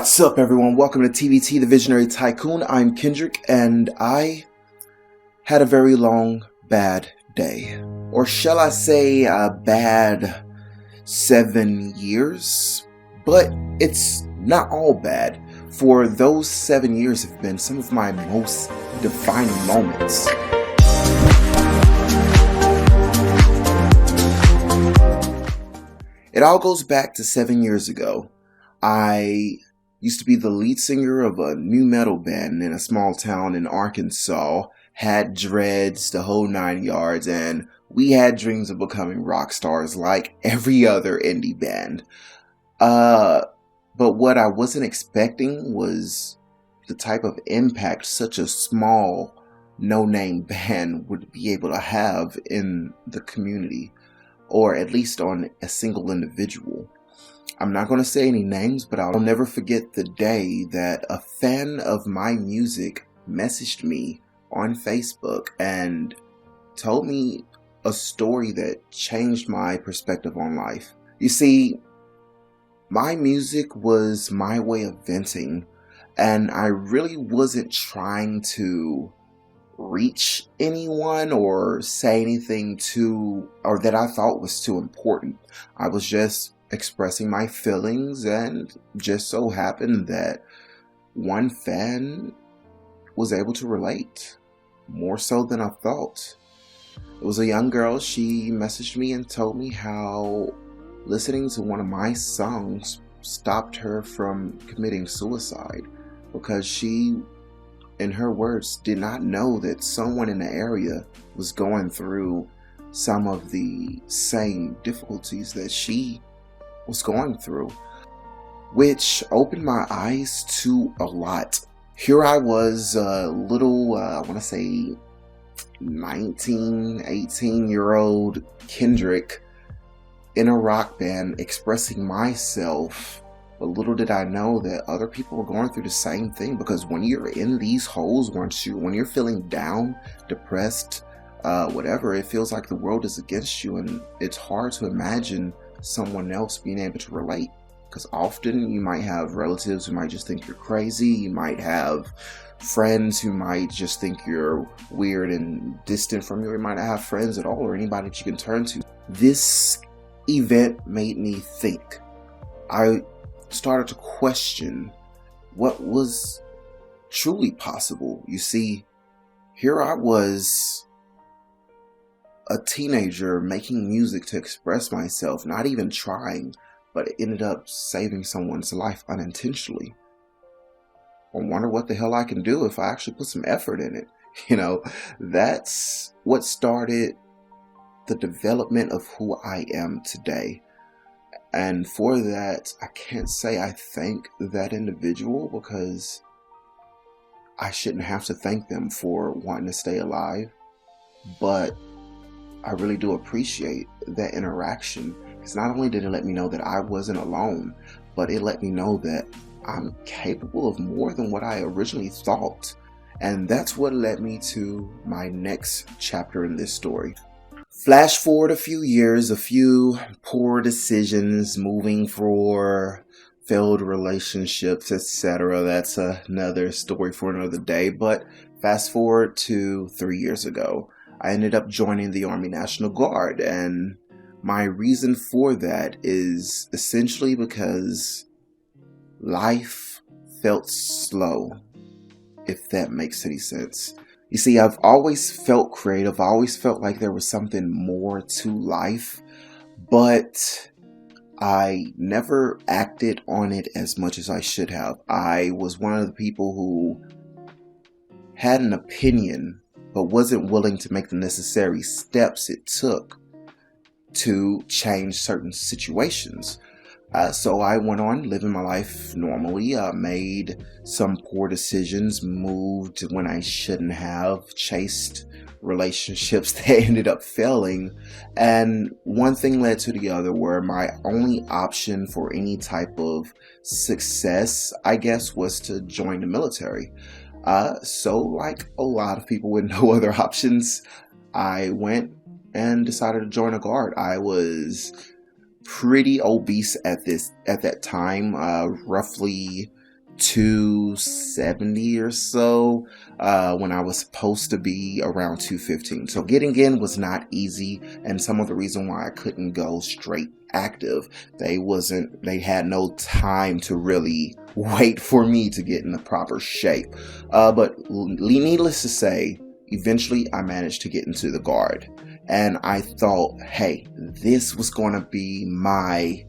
What's up, everyone? Welcome to TVT, the Visionary Tycoon. I'm Kendrick, and I had a very long, bad day. Or shall I say, a bad 7 years? But it's not all bad, for those 7 years have been some of my most defining moments. It all goes back to 7 years ago. I used to be the lead singer of a new metal band in a small town in Arkansas, had dreads, the whole 9 yards, and we had dreams of becoming rock stars like every other indie band. But what I wasn't expecting was the type of impact such a small, no-name band would be able to have in the community, or at least on a single individual. I'm not going to say any names, but I'll never forget the day that a fan of my music messaged me on Facebook and told me a story that changed my perspective on life. You see, my music was my way of venting, and I really wasn't trying to reach anyone or say anything or that I thought was too important. I was just expressing my feelings, and just so happened that one fan was able to relate, more so than I thought. It was a young girl. She messaged me and told me how listening to one of my songs stopped her from committing suicide because she, in her words, did not know that someone in the area was going through some of the same difficulties that she was going through, which opened my eyes to a lot. Here I was, a little, I want to say 18-year-old Kendrick in a rock band expressing myself. But little did I know that other people were going through the same thing, because when you're in these holes, when you're feeling down, depressed, whatever, it feels like the world is against you, and it's hard to imagine someone else being able to relate, because often you might have relatives who might just think you're crazy, you might have friends who might just think you're weird and distant from you, or you might not have friends at all or anybody that you can turn to. This event made me think. I started to question what was truly possible. You see, here I was, a teenager making music to express myself, not even trying, but it ended up saving someone's life unintentionally. I wonder what the hell I can do if I actually put some effort in it. That's what started the development of who I am today. And for that, I can't say I thank that individual, because I shouldn't have to thank them for wanting to stay alive. But I really do appreciate that interaction, because not only did it let me know that I wasn't alone, but it let me know that I'm capable of more than what I originally thought. And that's what led me to my next chapter in this story. Flash forward a few years, a few poor decisions, moving for failed relationships, etc. That's another story for another day. But fast forward to 3 years ago. I ended up joining the Army National Guard, and my reason for that is essentially because life felt slow, if that makes any sense. You see, I've always felt creative. I always felt like there was something more to life, but I never acted on it as much as I should have. I was one of the people who had an opinion, but wasn't willing to make the necessary steps it took to change certain situations. So I went on living my life normally, made some poor decisions, moved when I shouldn't have, chased relationships that ended up failing, and one thing led to the other, where my only option for any type of success, I guess, was to join the military. So like a lot of people with no other options, I went and decided to join a guard. I was pretty obese at that time, roughly 270 or so, when I was supposed to be around 215. So getting in was not easy, and some of the reason why I couldn't go straight active, they had no time to really wait for me to get in the proper shape. But needless to say, eventually I managed to get into the guard, and I thought, hey, this was going to be my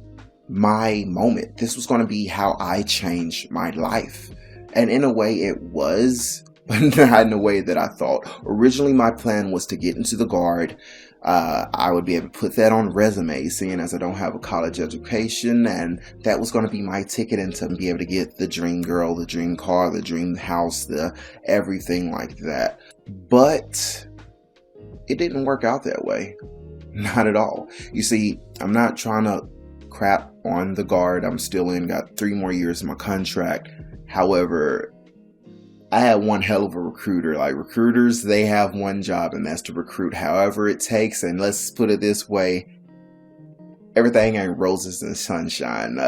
moment. This was going to be how I changed my life. And in a way it was, but not in the way that I thought. Originally, my plan was to get into the guard. I would be able to put that on resume, seeing as I don't have a college education, and that was going to be my ticket into be able to get the dream girl, the dream car, the dream house, the everything like that. But it didn't work out that way. Not at all. You see, I'm not trying to crap on the guard. I'm still got 3 more years in my contract. However, I had one hell of a recruiter. Like, recruiters, they have one job, and that's to recruit however it takes. And let's put it this way, everything ain't roses and sunshine.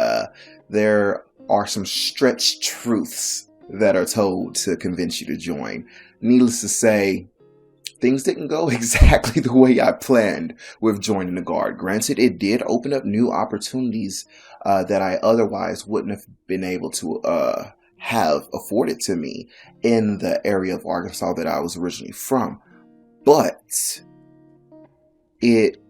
There are some stretched truths that are told to convince you to join. Needless to say, things didn't go exactly the way I planned with joining the guard. Granted, it did open up new opportunities that I otherwise wouldn't have been able to have afforded to me in the area of Arkansas that I was originally from. But it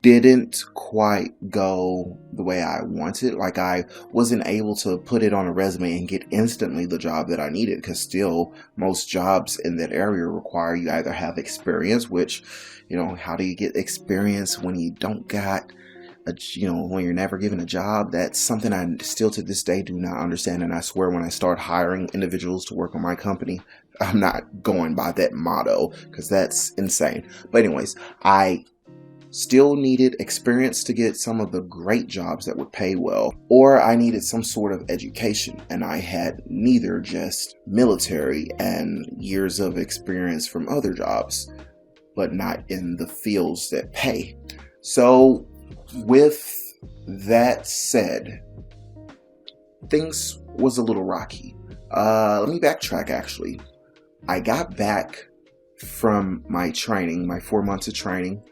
didn't quite go the way I wanted. Like, I wasn't able to put it on a resume and get instantly the job that I needed, because still most jobs in that area require you either have experience, which, how do you get experience when you don't got when you're never given a job? That's something I still to this day do not understand. And I swear, when I start hiring individuals to work on my company, I'm not going by that motto, because that's insane. But anyways, I still needed experience to get some of the great jobs that would pay well, or I needed some sort of education, and I had neither, just military and years of experience from other jobs, but not in the fields that pay. So with that said, things was a little rocky. Let me backtrack actually. I got back from my training, my 4 months of training.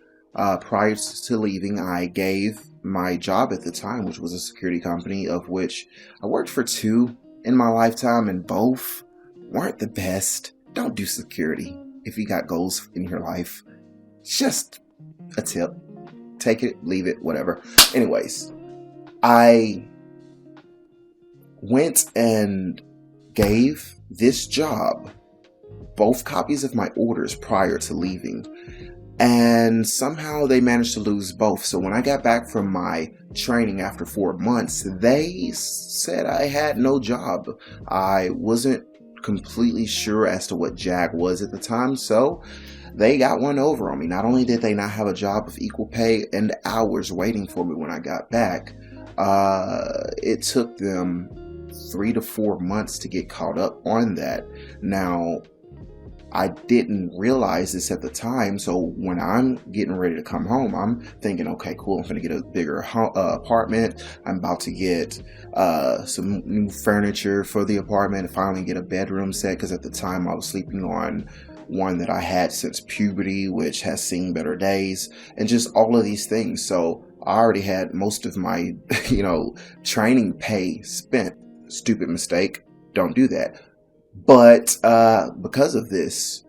Prior to leaving, I gave my job at the time, which was a security company, of which I worked for 2 in my lifetime, and both weren't the best. Don't do security if you got goals in your life. Just a tip. Take it, leave it, whatever. Anyways, I went and gave this job both copies of my orders prior to leaving, and somehow they managed to lose both. So when I got back from my training after 4 months, they said I had no job. I wasn't completely sure as to what JAG was at the time, so they got one over on me. Not only did they not have a job of equal pay and hours waiting for me when I got back, it took them 3 to 4 months to get caught up on that. Now, I didn't realize this at the time, so when I'm getting ready to come home, I'm thinking, okay, cool, I'm going to get a bigger apartment. I'm about to get some new furniture for the apartment, finally get a bedroom set, because at the time I was sleeping on one that I had since puberty, which has seen better days, and just all of these things. So I already had most of my, training pay spent. Stupid mistake. Don't do that. But because of this,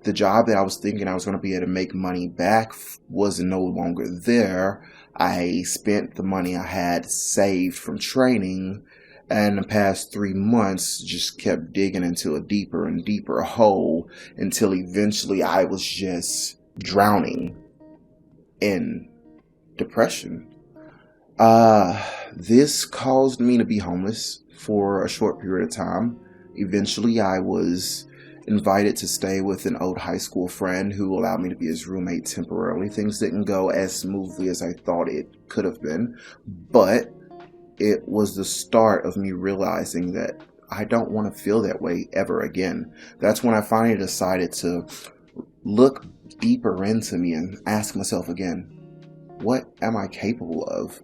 the job that I was thinking I was going to be able to make money back was no longer there. I spent the money I had saved from training, and the past 3 months just kept digging into a deeper and deeper hole until eventually I was just drowning in depression. This caused me to be homeless for a short period of time. Eventually, I was invited to stay with an old high school friend who allowed me to be his roommate temporarily. Things didn't go as smoothly as I thought it could have been, but it was the start of me realizing that I don't want to feel that way ever again. That's when I finally decided to look deeper into me and ask myself again, what am I capable of?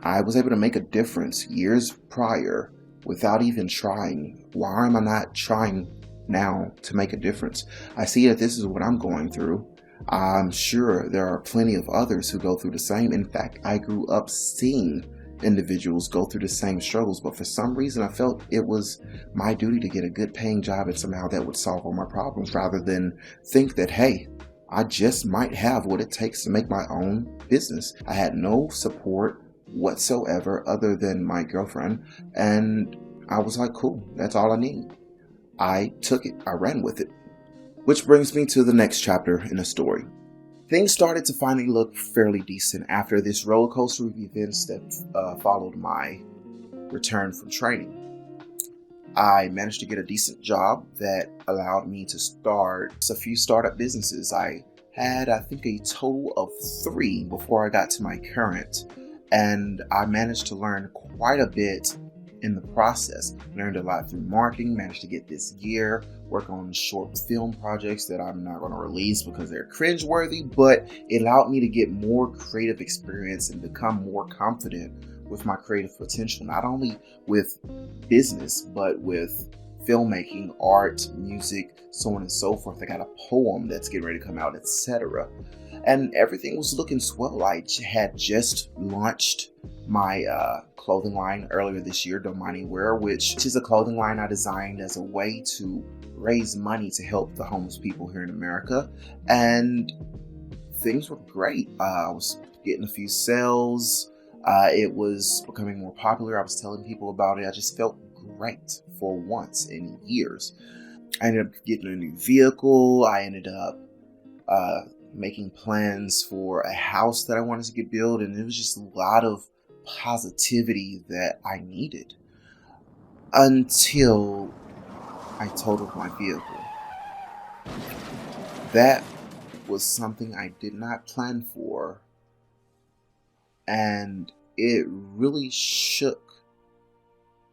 I was able to make a difference years prior, without even trying. Why am I not trying now to make a difference? I see that this is what I'm going through. I'm sure there are plenty of others who go through the same. In fact, I grew up seeing individuals go through the same struggles, but for some reason I felt it was my duty to get a good paying job and somehow that would solve all my problems, rather than think that, hey, I just might have what it takes to make my own business. I had no support whatsoever other than my girlfriend, and I was like, cool, that's all I need. I took it, I ran with it. Which brings me to the next chapter in the story. Things started to finally look fairly decent after this roller coaster of events that followed my return from training. I managed to get a decent job that allowed me to start a few startup businesses. I had, I think, a total of 3 before I got to my current, and I managed to learn quite a bit in the process. Learned a lot through marketing, managed to get this gear, work on short film projects that I'm not going to release because they're cringeworthy, but it allowed me to get more creative experience and become more confident with my creative potential, not only with business, but with filmmaking, art, music, so on and so forth. I got a poem that's getting ready to come out, etc. And everything was looking swell. I had just launched my clothing line earlier this year, Domani Wear, which is a clothing line I designed as a way to raise money to help the homeless people here in America. And things were great. I was getting a few sales. It was becoming more popular. I was telling people about it. I just felt great for once in years. I ended up getting a new vehicle. I ended up making plans for a house that I wanted to get built, and it was just a lot of positivity that I needed until I totaled my vehicle. That was something I did not plan for, and it really shook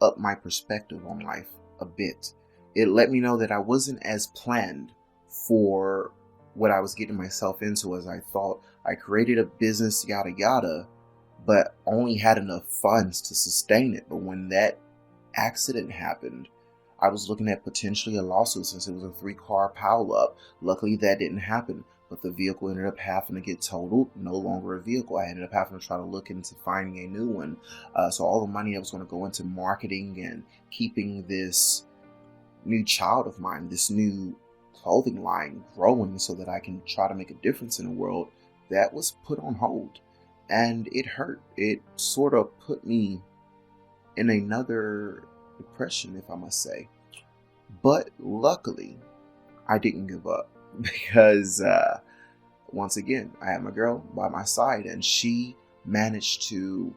up my perspective on life a bit. It let me know that I wasn't as planned for what I was getting myself into as I thought. I created a business, yada yada, but only had enough funds to sustain it. But when that accident happened, I was looking at potentially a lawsuit since it was a 3-car pileup. Luckily that didn't happen, but the vehicle ended up having to get totaled, no longer a vehicle. I ended up having to try to look into finding a new one. So all the money that was going to go into marketing and keeping this new child of mine, this new clothing line growing so that I can try to make a difference in the world, that was put on hold. And it hurt. It sort of put me in another depression, if I must say. But luckily, I didn't give up because once again, I had my girl by my side, and she managed to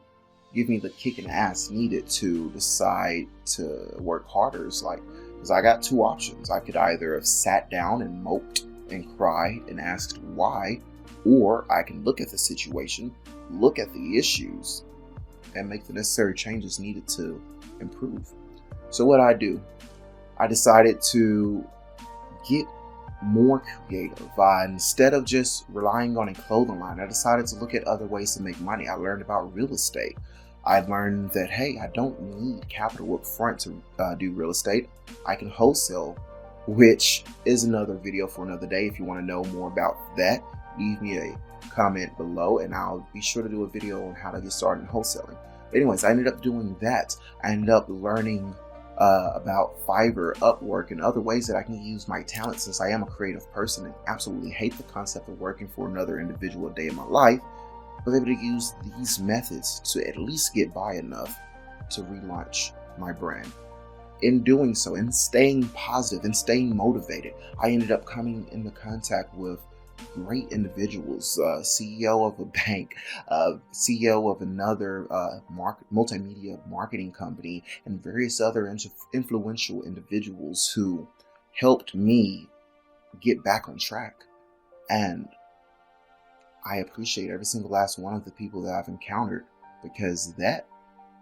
give me the kick in the ass needed to decide to work harder. It's like, because I got 2 options. I could either have sat down and moped and cried and asked why, or I can look at the situation, look at the issues, and make the necessary changes needed to improve. So what I do, I decided to get more creative. Instead of just relying on a clothing line, I decided to look at other ways to make money. I learned about real estate. I learned that, hey, I don't need capital up front to do real estate. I can wholesale, which is another video for another day. If you want to know more about that, leave me a comment below and I'll be sure to do a video on how to get started in wholesaling. But anyways, I ended up doing that. I ended up learning about Fiverr, Upwork, and other ways that I can use my talent, since I am a creative person and absolutely hate the concept of working for another individual a day in my life. I was able to use these methods to at least get by enough to relaunch my brand. In doing so, and staying positive and staying motivated, I ended up coming into contact with great individuals, CEO of a bank, CEO of another multimedia marketing company, and various other influential individuals who helped me get back on track. And I appreciate every single last one of the people that I've encountered, because that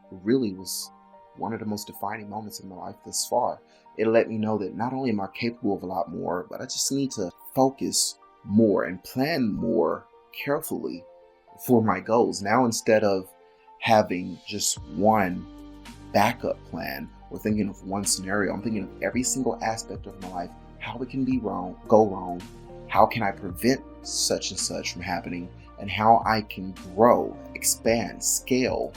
really was one of the most defining moments in my life thus far. It let me know that not only am I capable of a lot more, but I just need to focus more and plan more carefully for my goals. Now, instead of having just one backup plan or thinking of one scenario. I'm thinking of every single aspect of my life, how it can go wrong, how can I prevent such and such from happening, and how I can grow, expand, scale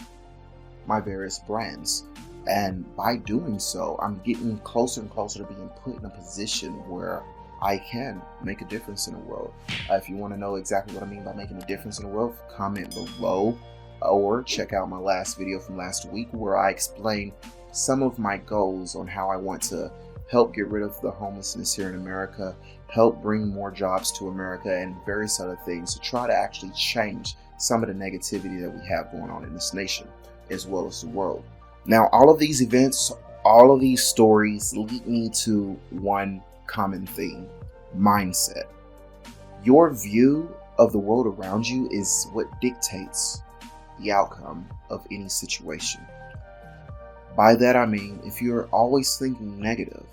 my various brands. And by doing so, I'm getting closer and closer to being put in a position where I can make a difference in the world. If you want to know exactly what I mean by making a difference in the world, comment below or check out my last video from last week where I explain some of my goals on how I want to help get rid of the homelessness here in America, help bring more jobs to America, and various other things to try to actually change some of the negativity that we have going on in this nation as well as the world. Now, all of these events, all of these stories lead me to one common theme: mindset. Your view of the world around you is what dictates the outcome of any situation. By that I mean, if you're always thinking negative,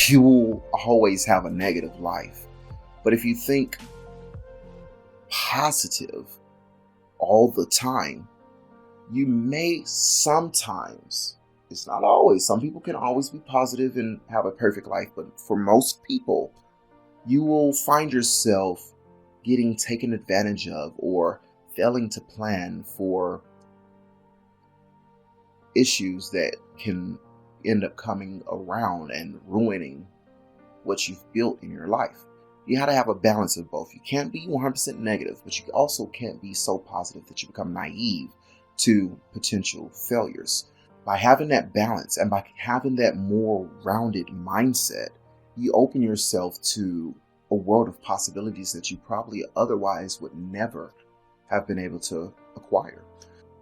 you will always have a negative life. But if you think positive all the time, you may sometimes, it's not always, some people can always be positive and have a perfect life, but for most people, you will find yourself getting taken advantage of or failing to plan for issues that can end up coming around and ruining what you've built in your life. You have to have a balance of both. You can't be 100% negative, but you also can't be so positive that you become naive to potential failures. By having that balance and by having that more rounded mindset, you open yourself to a world of possibilities that you probably otherwise would never have been able to acquire.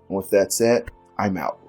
And with that said, I'm out.